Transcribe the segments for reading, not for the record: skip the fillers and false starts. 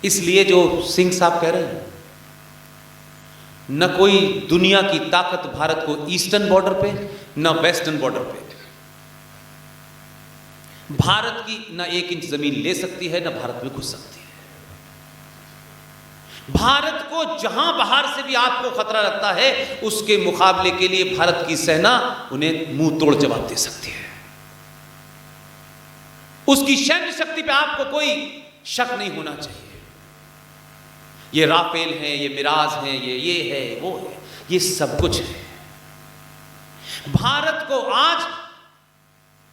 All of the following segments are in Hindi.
इसलिए जो सिंह साहब कह रहे हैं, न कोई दुनिया की ताकत भारत को ईस्टर्न बॉर्डर पे न वेस्टर्न बॉर्डर पे भारत की न 1 इंच जमीन ले सकती है, न भारत में घुस सकती है। भारत को जहां बाहर से भी आपको खतरा लगता है, उसके मुकाबले के लिए भारत की सेना उन्हें मुंह तोड़ जवाब दे सकती है। उसकी सैन्य शक्ति पे आपको कोई शक नहीं होना चाहिए। ये राफेल है, ये मिराज है, ये है, वो है, ये सब कुछ है। भारत को आज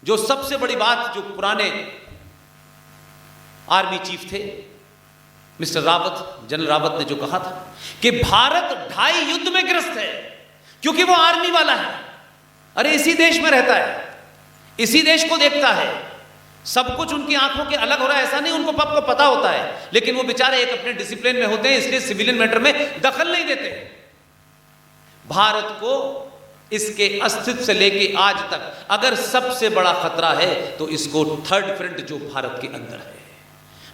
जो सबसे बड़ी बात, जो पुराने आर्मी चीफ थे मिस्टर रावत, जनरल रावत ने जो कहा था कि भारत 2.5 युद्ध में ग्रस्त है, क्योंकि वो आर्मी वाला है। अरे इसी देश में रहता है, इसी देश को देखता है, सब कुछ उनकी आंखों के अलग हो रहा है ऐसा नहीं, उनको सबको पता होता है, लेकिन वो बेचारे एक अपने डिसिप्लिन में होते हैं, इसलिए सिविलियन मैटर में दखल नहीं देते। भारत को इसके अस्तित्व से लेके आज तक अगर सबसे बड़ा खतरा है तो इसको थर्ड फ्रंट जो भारत के अंदर है,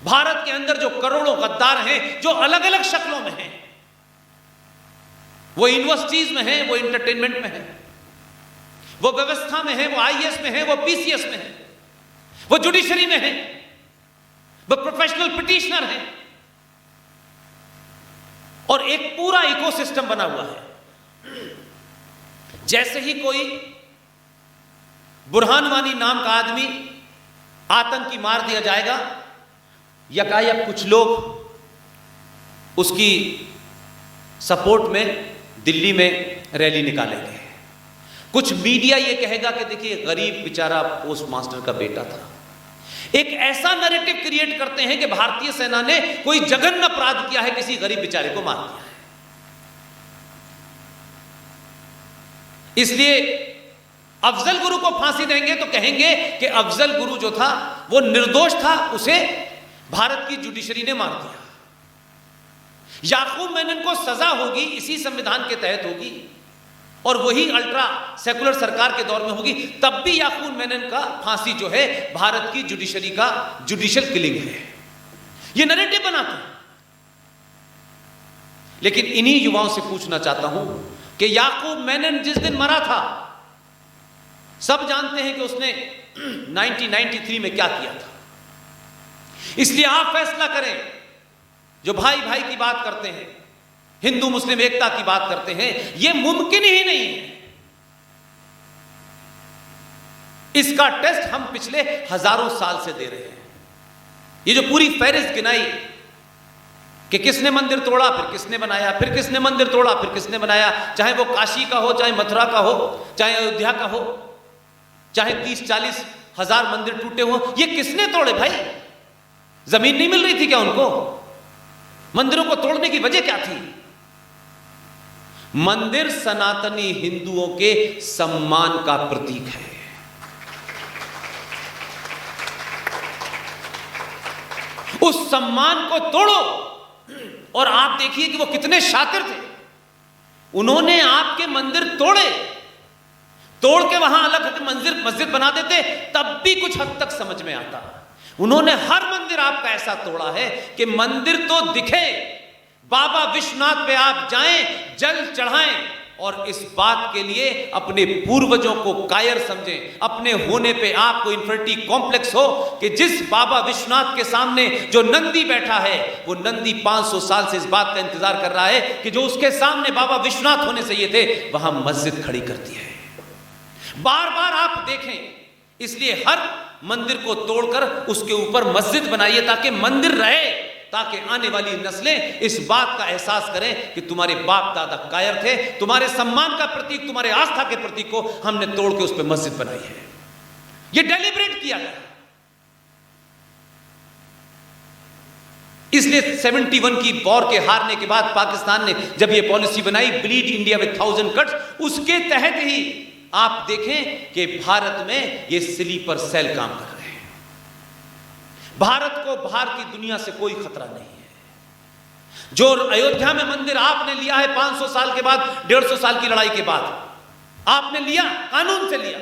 भारत के अंदर जो करोड़ों गद्दार हैं, जो अलग अलग शक्लों में हैं, वो यूनिवर्सिटीज में हैं, वो एंटरटेनमेंट में हैं, वो व्यवस्था में हैं, वो आईएएस में हैं, वो पीसीएस में हैं, वो जुडिशरी में हैं, वो प्रोफेशनल पिटिशनर हैं, और एक पूरा इकोसिस्टम बना हुआ है। जैसे ही कोई बुरहान वानी नाम का आदमी आतंकी मार दिया जाएगा, यकायक कुछ लोग उसकी सपोर्ट में दिल्ली में रैली निकालेंगे। कुछ मीडिया ये कहेगा कि देखिए गरीब बेचारा पोस्ट मास्टर का बेटा था। एक ऐसा नैरेटिव क्रिएट करते हैं कि भारतीय सेना ने कोई जघन्य अपराध किया है, किसी गरीब बेचारे को मार दिया है। इसलिए अफजल गुरु को फांसी देंगे तो कहेंगे कि अफजल गुरु जो था वो निर्दोष था, उसे भारत की जुडिशरी ने मार दिया। याकूब मेनन को सजा होगी, इसी संविधान के तहत होगी, और वही अल्ट्रा सेकुलर सरकार के दौर में होगी, तब भी याकूब मेनन का फांसी जो है भारत की जुडिशरी का जुडिशियल किलिंग है। ये नैरेटिव बनाते हैं। लेकिन इन्हीं युवाओं से पूछना चाहता हूं कि याकूब मेनन जिस दिन मरा था, सब जानते हैं कि उसने 1993 में क्या किया था। इसलिए आप फैसला करें, जो भाई भाई की बात करते हैं, हिंदू मुस्लिम एकता की बात करते हैं, यह मुमकिन ही नहीं है। इसका टेस्ट हम पिछले हजारों साल से दे रहे हैं। ये जो पूरी फहरिस्त गिनाई कि किसने मंदिर तोड़ा, फिर किसने बनाया, फिर किसने मंदिर तोड़ा, फिर किसने बनाया, चाहे वो काशी का हो, चाहे मथुरा का हो, चाहे अयोध्या का हो, चाहे 30-40 हजार मंदिर टूटे हो, ये किसने तोड़े भाई? जमीन नहीं मिल रही थी क्या उनको? मंदिरों को तोड़ने की वजह क्या थी? मंदिर सनातनी हिंदुओं के सम्मान का प्रतीक है। उस सम्मान को तोड़ो। और आप देखिए कि वो कितने शातिर थे। उन्होंने आपके मंदिर तोड़े, तोड़ के वहां अलग मस्जिद बना देते, तब भी कुछ हद तक समझ में आता। उन्होंने हर मंदिर आपका ऐसा तोड़ा है कि मंदिर तो दिखे, बाबा विश्वनाथ पे आप जाएं, जल चढ़ाएं, और इस बात के लिए अपने पूर्वजों को कायर समझें, अपने होने पे आपको इंफिनिटी कॉम्प्लेक्स हो कि जिस बाबा विश्वनाथ के सामने जो नंदी बैठा है, वो नंदी 500 साल से इस बात का इंतजार कर रहा है कि जो उसके सामने बाबा विश्वनाथ होने से ये थे, वहां मस्जिद खड़ी करती है। बार बार आप देखें, इसलिए हर मंदिर को तोड़कर उसके ऊपर मस्जिद बनाइए, ताकि मंदिर रहे, ताकि आने वाली नस्लें इस बात का एहसास करें कि तुम्हारे बाप दादा कायर थे, तुम्हारे सम्मान का प्रतीक, तुम्हारे आस्था के प्रतीक को हमने तोड़ के उस पर मस्जिद बनाई है। यह डेलिब्रेट किया गया। इसलिए 71 की वॉर के हारने के बाद पाकिस्तान ने जब यह पॉलिसी बनाई, ब्लीड इंडिया विद 1000 कट्स, उसके तहत ही आप देखें कि भारत में यह स्लीपर सेल काम कर रहे हैं। भारत को बाहर की दुनिया से कोई खतरा नहीं है। जो अयोध्या में मंदिर आपने लिया है 500 साल के बाद, 150 साल की लड़ाई के बाद आपने लिया, कानून से लिया।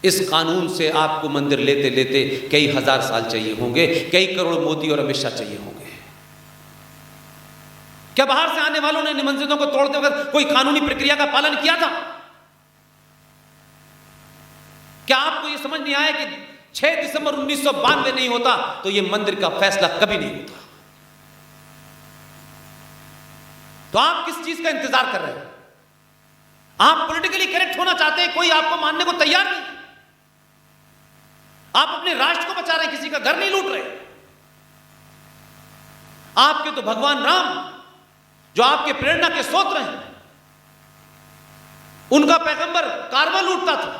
इस कानून से आपको मंदिर लेते लेते कई हजार साल चाहिए होंगे, कई करोड़ मोदी और अमित शाह चाहिए होंगे। क्या बाहर से आने वालों ने निमंत्रितों को तोड़ते वक्त कोई कानूनी प्रक्रिया का पालन किया था? क्या आपको यह समझ नहीं आया कि 6 दिसंबर 1992 नहीं होता तो यह मंदिर का फैसला कभी नहीं होता? तो आप किस चीज का इंतजार कर रहे हैं? आप पॉलिटिकली करेक्ट होना चाहते हैं, कोई आपको मानने को तैयार नहीं। आप अपने राष्ट्र को बचा रहे हैं, किसी का घर नहीं लूट रहे। आपके तो भगवान राम जो आपके प्रेरणा के स्रोत हैं, उनका पैगंबर कारवा लूटता था,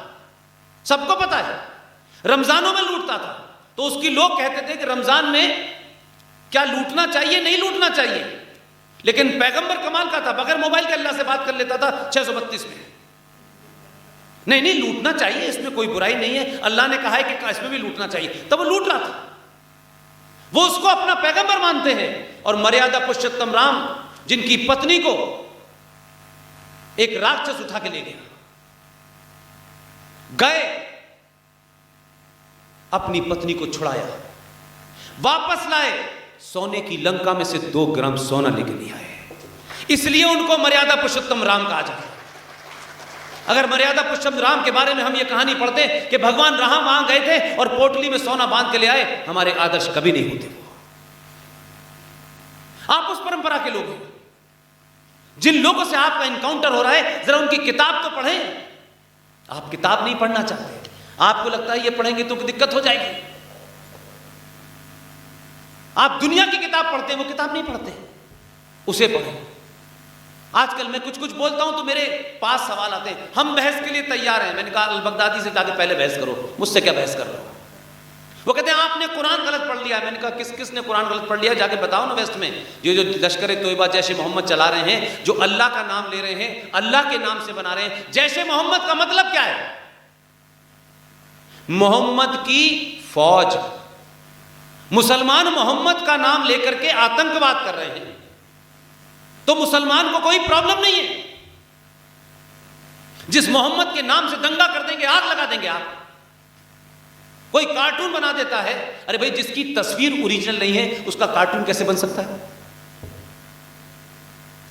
सबको पता है। रमजानों में लूटता था, तो उसकी लोग कहते थे कि रमजान में क्या लूटना चाहिए, नहीं लूटना चाहिए। लेकिन पैगंबर कमाल का था, बगैर मोबाइल के अल्लाह से बात कर लेता था 632 में। नहीं नहीं, लूटना चाहिए, इसमें कोई बुराई नहीं है, अल्लाह ने कहा है कि इसमें भी लूटना चाहिए, तब वो लूट रहा था। वो उसको अपना पैगंबर मानते हैं। और मर्यादा पुरुषोत्तम राम, जिनकी पत्नी को एक राक्षस उठा के ले गया, गए, अपनी पत्नी को छुड़ाया, वापस लाए, सोने की लंका में से 2 ग्राम सोना लेके नहीं आए। इसलिए उनको मर्यादा पुरुषोत्तम राम कहा जाता है। अगर मर्यादा पुरुषोत्तम राम के बारे में हम ये कहानी पढ़ते कि भगवान राम वहां गए थे और पोटली में सोना बांध के ले आए, हमारे आदर्श कभी नहीं होते। आप उस परंपरा के लोग हैं। जिन लोगों से आपका इनकाउंटर हो रहा है, जरा उनकी किताब तो पढ़ें। आप किताब नहीं पढ़ना चाहते, आपको लगता है ये पढ़ेंगे तो दिक्कत हो जाएगी। आप दुनिया की किताब पढ़ते हैं, वो किताब नहीं पढ़ते, उसे पढ़ें। आजकल मैं कुछ कुछ बोलता हूं तो मेरे पास सवाल आते हैं, हम बहस के लिए तैयार हैं। मैंने कहा अल बगदादी से जाके पहले बहस करो, मुझसे क्या बहस कर रहे हो? वो कहते हैं आपने कुरान गलत पढ़ लिया। मैंने कहा किसने कुरान गलत पढ़ लिया? जाके बताओ ना। वेस्ट में जो लश्कर तोयबा जैश ए मोहम्मद चला रहे हैं, जो अल्लाह का नाम ले रहे हैं, अल्लाह के नाम से बना रहे हैं, जैश ए मोहम्मद का मतलब क्या है? मोहम्मद की फौज। मुसलमान मोहम्मद का नाम लेकर के आतंकवाद कर रहे हैं, तो मुसलमान को कोई प्रॉब्लम नहीं है। जिस मोहम्मद के नाम से दंगा कर देंगे, आग लगा देंगे आप। कोई कार्टून बना देता है, अरे भाई जिसकी तस्वीर ओरिजिनल नहीं है उसका कार्टून कैसे बन सकता है?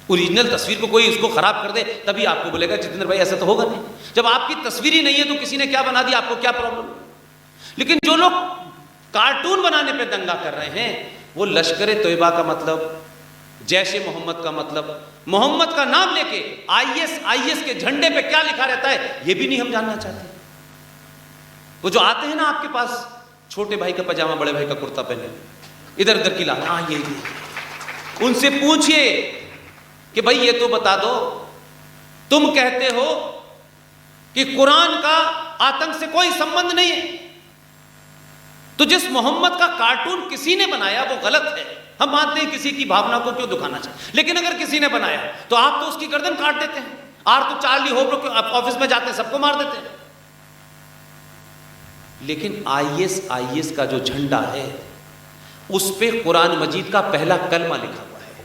ओरिजिनल तस्वीर को कोई उसको खराब कर दे तभी आपको बोलेगा जितेंद्र भाई ऐसा तो होगा नहीं। जब आपकी तस्वीर ही नहीं है तो किसी ने क्या बना दिया, आपको क्या प्रॉब्लम? लेकिन जो लोग कार्टून बनाने पे दंगा कर रहे हैं, वो लश्कर तोयबा का मतलब, जैश ए मोहम्मद का मतलब, मोहम्मद का नाम लेके आईएस के झंडे पे क्या लिखा रहता है ये भी नहीं हम जानना चाहते। वो जो आते हैं ना आपके पास, छोटे भाई का पजामा, बड़े भाई का कुर्ता पहने, इधर उधर की ला, हाँ ये, उनसे पूछिए कि भाई ये तो बता दो, तुम कहते हो कि कुरान का आतंक से कोई संबंध नहीं है, तो जिस मोहम्मद का कार्टून किसी ने बनाया वो गलत है। हम मानते हैं किसी की भावना को क्यों दुखाना चाहिए, लेकिन अगर किसी ने बनाया तो आप तो उसकी गर्दन काट देते हैं। आर तो चार्ली होब्रो ऑफिस में जाते हैं, सबको मार देते हैं। लेकिन आईएस का जो झंडा है उस पे कुरान मजीद का पहला कलमा लिखा हुआ है,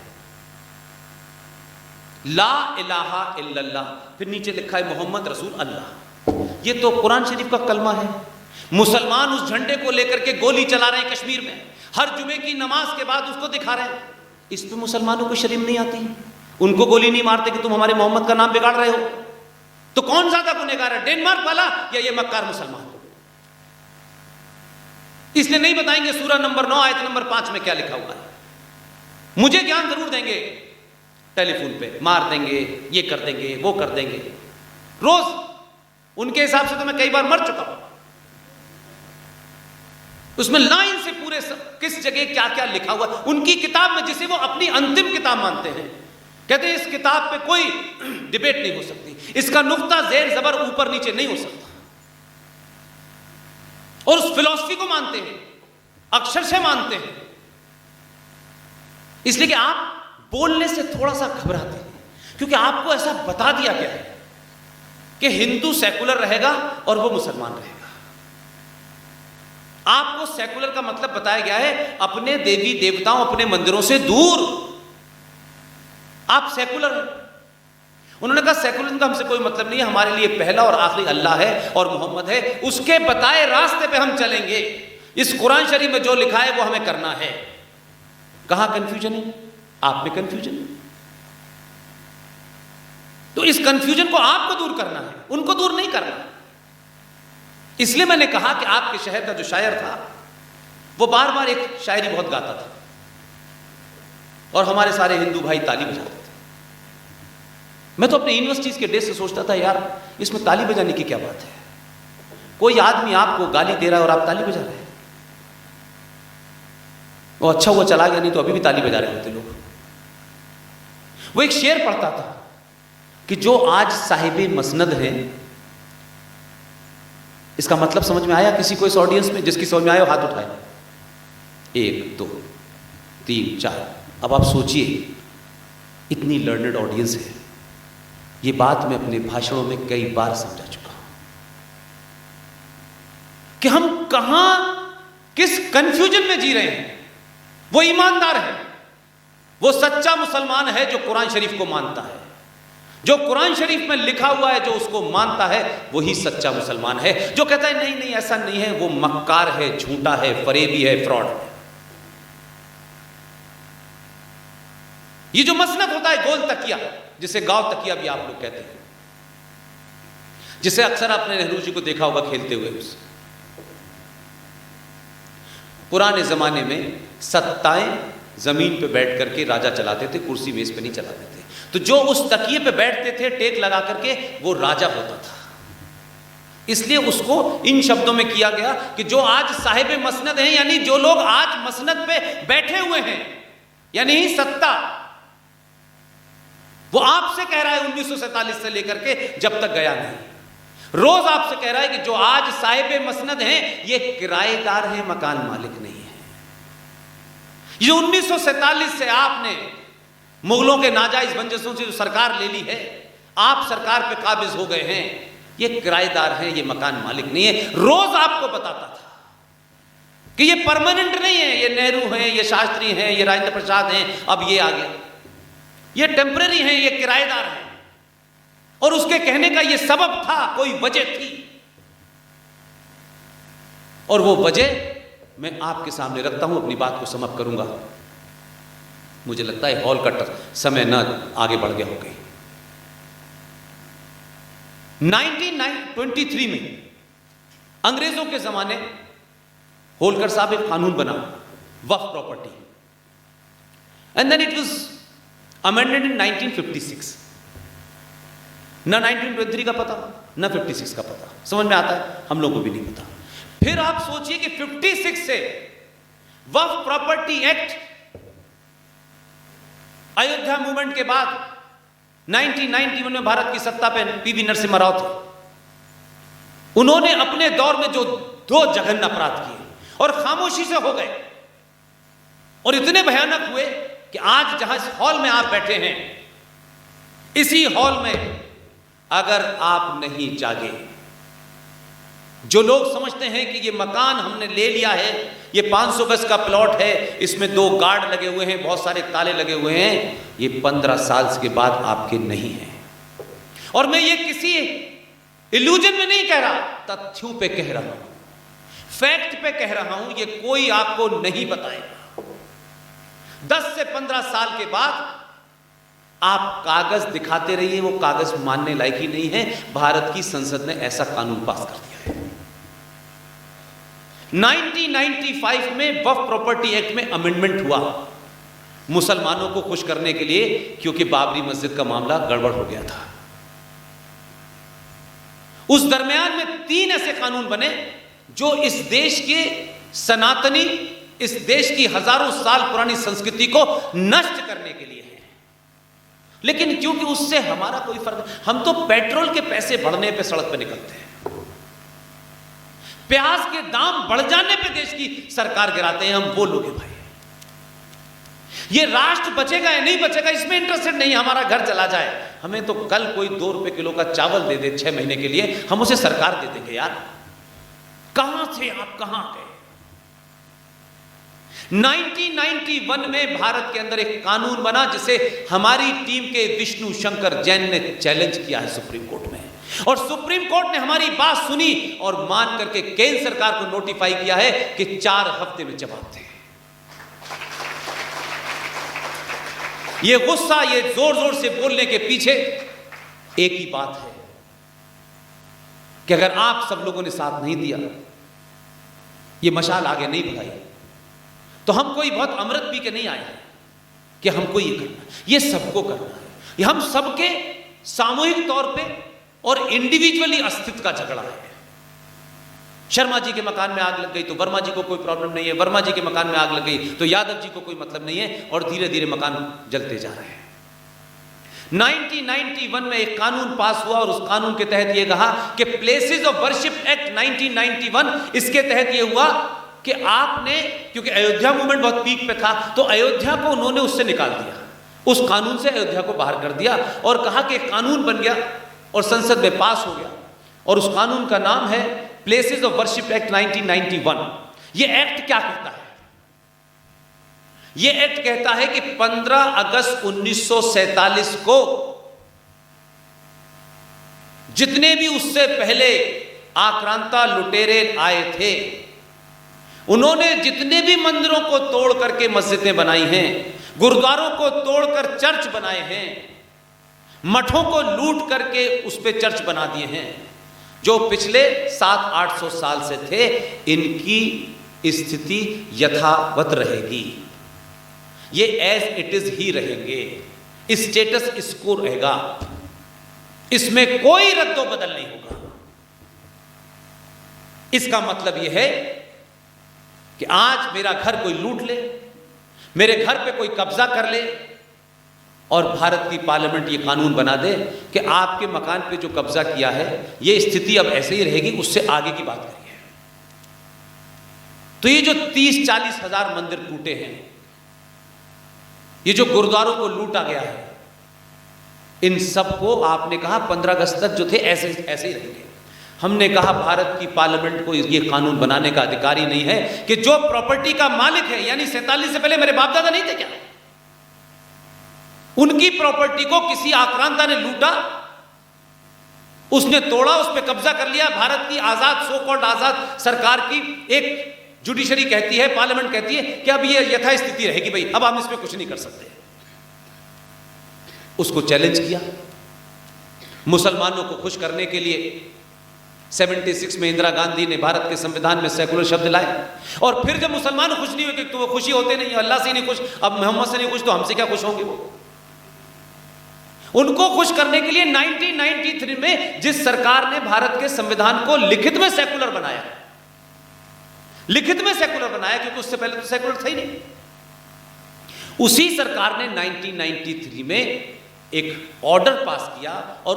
ला इलाहा इल्लल्लाह, फिर नीचे लिखा है मोहम्मद रसूल अल्लाह। ये तो कुरान शरीफ का कलमा है। मुसलमान उस झंडे को लेकर के गोली चला रहे हैं कश्मीर में, हर जुमे की नमाज के बाद उसको दिखा रहे हैं। इस पे मुसलमानों को शर्म नहीं आती? उनको गोली नहीं मारते कि तुम हमारे मोहम्मद का नाम बिगाड़ रहे हो? तो कौन ज्यादा गुनहगार है, डेनमार्क वाला या ये मक्कार मुसलमान? इसलिए नहीं बताएंगे सूरह नंबर 9 आयत नंबर 5 में क्या लिखा हुआ है। मुझे ज्ञान जरूर देंगे, टेलीफोन पे मार देंगे, ये कर देंगे, वो कर देंगे, रोज। उनके हिसाब से तो मैं कई बार मर चुका हूं। उसमें लाइन से पूरे किस जगह क्या क्या लिखा हुआ, उनकी किताब में, जिसे वो अपनी अंतिम किताब मानते हैं, कहते हैं इस किताब पे कोई डिबेट नहीं हो सकती, इसका नुक्ता जेर जबर ऊपर नीचे नहीं हो सकता। और उस फिलॉसफी को मानते हैं, अक्षर से मानते हैं। इसलिए कि आप बोलने से थोड़ा सा घबराते हैं, क्योंकि आपको ऐसा बता दिया गया है कि हिंदू सेकुलर रहेगा और वो मुसलमान रहेगा। आपको सेकुलर का मतलब बताया गया है अपने देवी देवताओं, अपने मंदिरों से दूर। आप सेकुलर हैं। उन्होंने कहा सेकुलरिज्म का हमसे कोई मतलब नहीं है, हमारे लिए पहला और आखिरी अल्लाह है और मोहम्मद है, उसके बताए रास्ते पे हम चलेंगे, इस कुरान शरीफ में जो लिखा है वो हमें करना है। कहां कंफ्यूजन है? आप में कंफ्यूजन है। तो इस कंफ्यूजन को आपको दूर करना है, उनको दूर नहीं करना। इसलिए मैंने कहा कि आपके शहर का जो शायर था वो बार बार एक शायरी बहुत गाता था और हमारे सारे हिंदू भाई ताली बजाते थे। मैं तो अपने यूनिवर्सिटीज के डेज से सोचता था, यार इसमें ताली बजाने की क्या बात है? कोई आदमी आपको गाली दे रहा है और आप ताली बजा रहे हैं। वो अच्छा हुआ चला गया, नहीं तो अभी भी ताली बजा रहे होते लोग। वो एक शेर पढ़ता था कि जो आज साहिबे मसनद हैं, इसका मतलब समझ में आया किसी को इस ऑडियंस में? जिसकी समझ में आया हाथ उठाए। 1 2 3 4। अब आप सोचिए, इतनी लर्नेड ऑडियंस है, ये बात मैं अपने भाषणों में कई बार समझा चुका हूं कि हम कहां किस कंफ्यूजन में जी रहे हैं। वो ईमानदार है, वो सच्चा मुसलमान है जो कुरान शरीफ को मानता है, जो कुरान शरीफ में लिखा हुआ है जो उसको मानता है, वही सच्चा मुसलमान है। जो कहता है नहीं नहीं ऐसा नहीं है, वो मक्कार है, झूठा है, फरेबी है, फ्रॉड है। ये जो मसनद होता है गोल तकिया, जिसे गांव तकिया भी आप लोग कहते हैं, जिसे अक्सर आपने नेहरू जी को देखा होगा खेलते हुए। पुराने जमाने में सत्ताएं जमीन पे बैठ करके राजा चलाते थे, कुर्सी मेज पे नहीं चलाते थे। तो जो उस तकिए पे बैठते थे टेक लगा करके, वो राजा होता था। इसलिए उसको इन शब्दों में किया गया कि जो आज साहिब मसनद हैं, यानी जो लोग आज मसनद पे बैठे हुए हैं, यानी सत्ता, वो आपसे कह रहा है 1947 से लेकर के जब तक गया नहीं, रोज आपसे कह रहा है कि जो आज साहिब मसनद हैं ये किराएदार हैं, मकान मालिक नहीं है। ये 1947 से आपने मुगलों के नाजायज बंदिशों से जो सरकार ले ली है, आप सरकार पे काबिज हो गए हैं, ये किराएदार हैं, ये मकान मालिक नहीं है। रोज आपको बताता था कि ये परमानेंट नहीं है, ये नेहरू हैं, ये शास्त्री हैं, ये राजेंद्र प्रसाद हैं, अब ये आ गया, ये टेम्परेरी हैं, ये किराएदार हैं। और उसके कहने का ये सबब था, कोई वजह थी, और वो वजह मैं आपके सामने रखता हूं, अपनी बात को समाप्त करूंगा। मुझे लगता है हॉल का समय न आगे बढ़ गया हो गई। 1923 में अंग्रेजों के जमाने होलकर साहब एक कानून बना, वक्फ property, and then it was amended in 1956। ना 1923 का पता, ना 56 का पता, समझ में आता है? हम लोगों को भी नहीं पता। फिर आप सोचिए कि 56 से वक्फ प्रॉपर्टी एक्ट, अयोध्या मूवमेंट के बाद 1991 में भारत की सत्ता पे पीवी नरसिम्हा राव थे। उन्होंने अपने दौर में जो 2 जघन्य अपराध किए और खामोशी से हो गए, और इतने भयानक हुए कि आज जहां इस हॉल में आप बैठे हैं, इसी हॉल में अगर आप नहीं जागे, जो लोग समझते हैं कि ये मकान हमने ले लिया है, ये 500 गज का प्लॉट है, इसमें 2 गार्ड लगे हुए हैं, बहुत सारे ताले लगे हुए हैं, ये 15 साल के बाद आपके नहीं है। और मैं ये किसी इल्यूजन में नहीं कह रहा, तथ्यों पे कह रहा हूं, फैक्ट पे कह रहा हूं, ये कोई आपको नहीं बताएगा। 10 से 15 साल के बाद आप कागज दिखाते रहिए, वो कागज मानने लायक ही नहीं है। भारत की संसद ने ऐसा कानून पास कर दिया है। 1995 में वक्फ प्रॉपर्टी एक्ट में अमेंडमेंट हुआ, मुसलमानों को खुश करने के लिए, क्योंकि बाबरी मस्जिद का मामला गड़बड़ हो गया था। उस दरमियान में 3 ऐसे कानून बने जो इस देश के सनातनी, इस देश की हजारों साल पुरानी संस्कृति को नष्ट करने के लिए है। लेकिन क्योंकि उससे हमारा कोई फर्क, हम तो पेट्रोल के पैसे बढ़ने पे सड़क पे निकलते हैं, प्याज के दाम बढ़ जाने पे देश की सरकार गिराते हैं। हम वो लोग हैं भाई, ये राष्ट्र बचेगा या नहीं बचेगा इसमें इंटरेस्टेड नहीं, हमारा घर चला जाए। हमें तो कल कोई 2 रुपए किलो का चावल दे दे 6 महीने के लिए, हम उसे सरकार दे देंगे। यार कहां थे आप, कहां गए? 1991 में भारत के अंदर एक कानून बना जिसे हमारी टीम के विष्णु शंकर जैन ने चैलेंज किया है सुप्रीम कोर्ट में, और सुप्रीम कोर्ट ने हमारी बात सुनी और मान करके केंद्र सरकार को नोटिफाई किया है कि 4 हफ्ते में जवाब दें। ये गुस्सा, ये जोर जोर से बोलने के पीछे एक ही बात है कि अगर आप सब लोगों ने साथ नहीं दिया, ये मशाल आगे नहीं बढ़ाई, तो हम कोई बहुत अमृत पी के नहीं आए हैं कि हमको ये करना, ये सबको करना है। ये हम सबके सामूहिक तौर पे और इंडिविजुअली अस्तित्व का झगड़ा है। शर्मा जी के मकान में आग लग गई तो वर्मा जी को कोई प्रॉब्लम नहीं है, वर्मा जी के मकान में आग लग गई तो यादव जी को कोई मतलब नहीं है, और धीरे धीरे मकान जलते जा रहे हैं। 1991 में एक कानून पास हुआ और उस कानून के तहत यह कहा कि प्लेसेस ऑफ वर्शिप एक्ट 1991, इसके तहत यह हुआ कि आपने, क्योंकि अयोध्या मूवमेंट बहुत पीक पे था, तो अयोध्या को उन्होंने उससे निकाल दिया, उस कानून से अयोध्या को बाहर कर दिया और कहा कि कानून बन गया और संसद में पास हो गया, और उस कानून का नाम है प्लेसेस ऑफ वर्शिप एक्ट 1991। यह एक्ट क्या कहता है? यह एक्ट कहता है कि 15 अगस्त 1947 को जितने भी उससे पहले आक्रांता लुटेरे आए थे, उन्होंने जितने भी मंदिरों को तोड़ करके मस्जिदें बनाई हैं, गुरुद्वारों को तोड़कर चर्च बनाए हैं, मठों को लूट करके उस पे चर्च बना दिए हैं, जो पिछले 700-800 साल से थे, इनकी स्थिति यथावत रहेगी। ये एज इट इज ही रहेंगे, स्टेटस इसको रहेगा, इसमें कोई रद्दो बदल नहीं होगा। इसका मतलब यह है कि आज मेरा घर कोई लूट ले, मेरे घर पे कोई कब्जा कर ले, और भारत की पार्लियामेंट ये कानून बना दे कि आपके मकान पे जो कब्जा किया है, ये स्थिति अब ऐसे ही रहेगी, उससे आगे की बात करिए। तो ये जो 30-40 हजार मंदिर टूटे हैं, ये जो गुरुद्वारों को लूटा गया है, इन सबको आपने कहा 15 अगस्त तक जो थे ऐसे ऐसे ही रहेंगे। हमने कहा भारत की पार्लियामेंट को ये कानून बनाने का अधिकार ही नहीं है कि जो प्रॉपर्टी का मालिक है, यानी 47 से पहले मेरे बाप दादा नहीं थे क्या, उनकी प्रॉपर्टी को किसी आक्रांता ने लूटा, उसने तोड़ा, उस पर कब्जा कर लिया। भारत की आजाद, सो कॉल्ड आजाद सरकार की एक जुडिशरी कहती है, पार्लियामेंट कहती है कि अब ये यथास्थिति रहेगी भाई, अब हम इसमें कुछ नहीं कर सकते। उसको चैलेंज किया। मुसलमानों को खुश करने के लिए 76 में इंदिरा गांधी ने भारत के संविधान में सेकुलर शब्द लाए, और फिर जब मुसलमान खुश नहीं हुए, तो वो खुशी होते नहीं, अल्लाह से नहीं खुश, अब मोहम्मद से नहीं खुश, तो हमसे क्या खुश होंगे वो। उनको खुश करने के लिए 1993 में जिस सरकार ने भारत के संविधान को लिखित में सेकुलर बनाया, लिखित में सेकुलर बनाया, क्योंकि उससे पहले तो सेकुलर था ही नहीं, उसी सरकार ने 1993 में एक ऑर्डर पास किया और